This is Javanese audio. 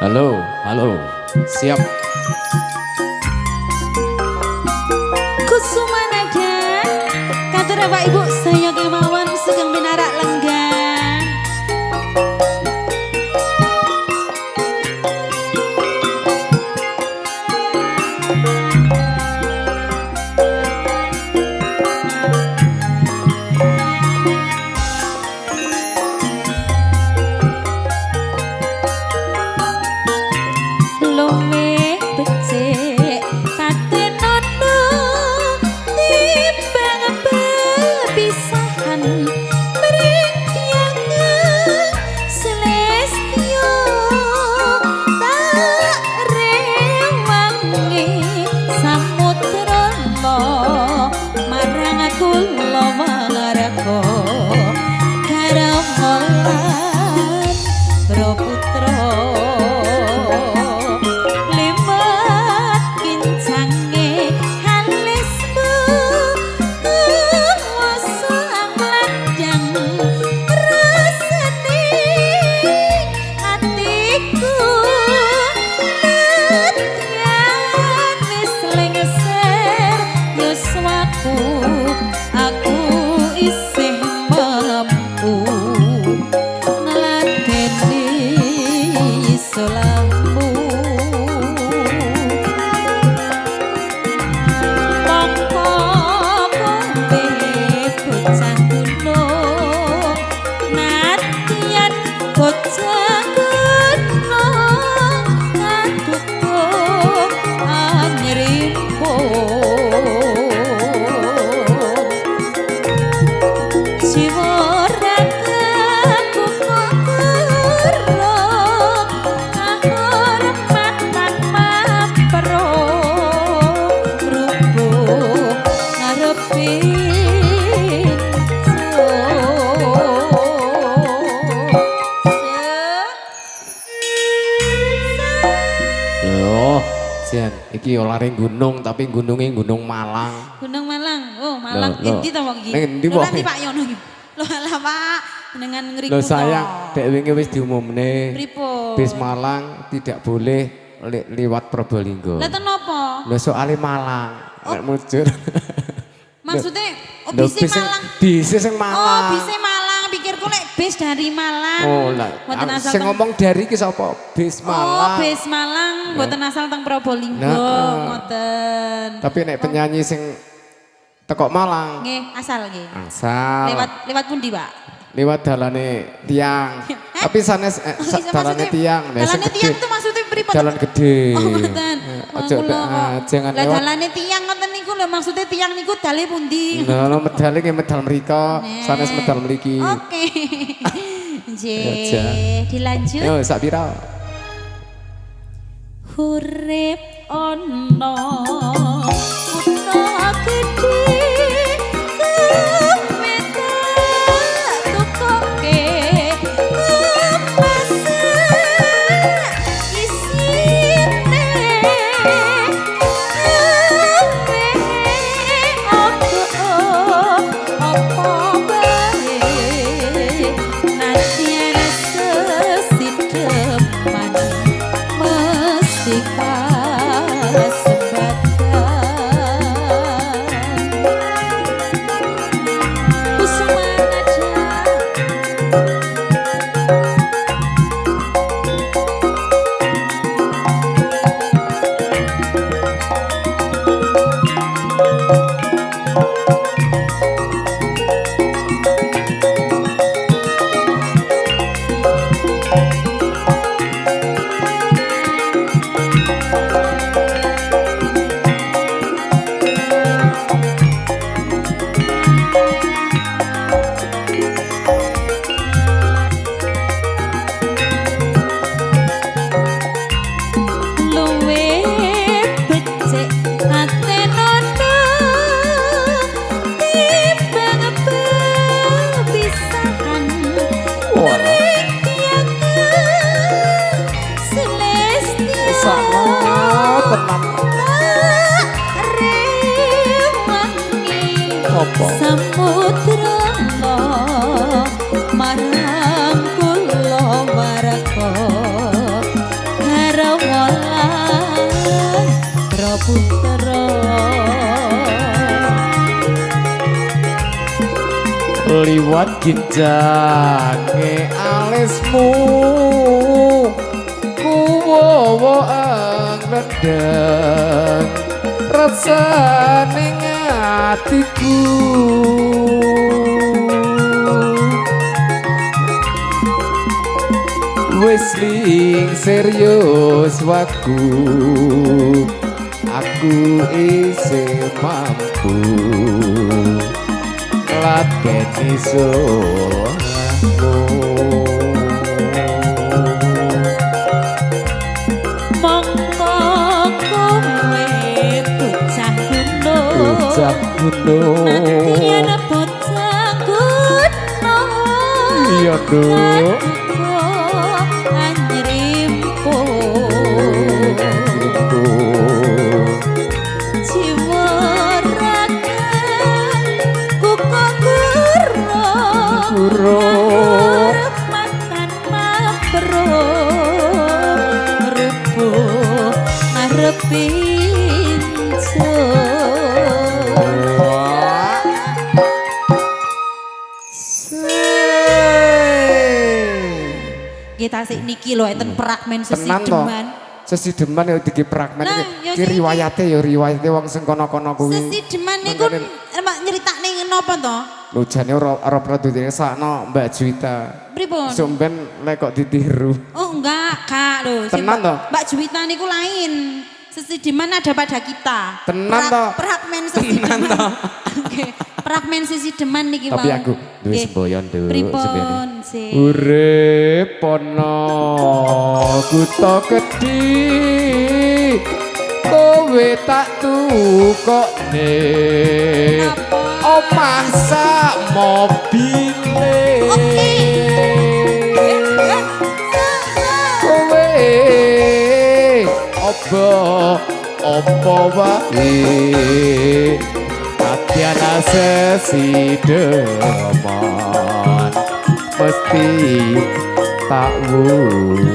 Halo, halo, siap. Kusumanaga, katur Bapak Ibu saya kemauan sugeng binarak lenggang. Luwe becik paten nono timbang pepisahan mrikyangen selestio tak rewangi samudra marang aku lawarga karamolan Broputra aku isih mampu ngeladeni solamu mongko kombe bocah gunung nadyan bocah gunung aduk anyrimpo Loh, Jen, iki olaring gunung tapi gunungnya Gunung Malang. Gunung Malang. Oh, Malang Loh, endi to wong iki? ning endi Lho, wong nanti iki? Pak Yono iki. Lho lah Pak, dengan ngriku. Loh sayang, dek wingi wis diumumne. Pripun? Bis Malang tidak boleh liwat Probolinggo. Lah ten napa? Loh soalnya Malang, nek mujur. Maksudnya oh Loh, bise Malang. Bise sing Oh, Malang. bise Malang. Pikirku nek bis dari Malang. Oh, lah. Mboten asal Sing teng- ngomong dari ki sapa? Bis Oh, Malang. bis Malang mboten asal teng Probolinggo, Nah, ngoten. Tapi nek penyanyi sing teko Malang, Nggih, asal nggih. asal Lewat pundi, Pak? lewat dalane tiang. Tapi sanes dalane tiang. Lah, sing Dalane gede. tiang itu maksudnya pripun? Jalan gede. Oh, ngoten. Ojo jangan Lah lewat. dalane tiang ngoten niku lho maksudnya tiang niku dale pundi? Nah, medal iki medal mriko, Nah. sanes medal mriki. Oke. Aja. Dilanjut. Yo, sak pira? Urip ana kutha gedhe kemetak tukoke kepasak isine apa bae nadyan sesideman mesti kasebatan Kusumanaja luwe becik ate nono timbang pepisahan mrikyangen selestio Sakno tenan. rewangi Apa? samudra marang kula warga putra liwat ginjange alismu kuwowo angrendeng rasane atiku wis ling serius waku aku isih mampu lateni solahmu mongko kowe bocah gunung nanti ana bocah gunung iya dong anjrimpo jiwa raga kuko guru makan mabro rubuh ngarepin kita sik niki lho enten fragmen sesideman. Sesideman ya diki fragmen Nah, ya iki riwayate wong sing kono-kono kuwi. Sesideman niku nyeritakne napa to? Lho jane ora produsine sakno Mbak Juwita. Pripun? Sumben lek kok ditiru. Oh enggak, Kak lho. Tenan to? Mbak Juwita niku lain. Sesideman ada pada kita. Tenan to? Fragmen sesideman. Oke, fragmen sesideman niki Tapi aku duwe semboyan Duk. Pripun sih? Urip ana kutha gedhi kowe tak tukokne omah sak mobile kowe apa wae Tiada sesi deman mesti tak wujud.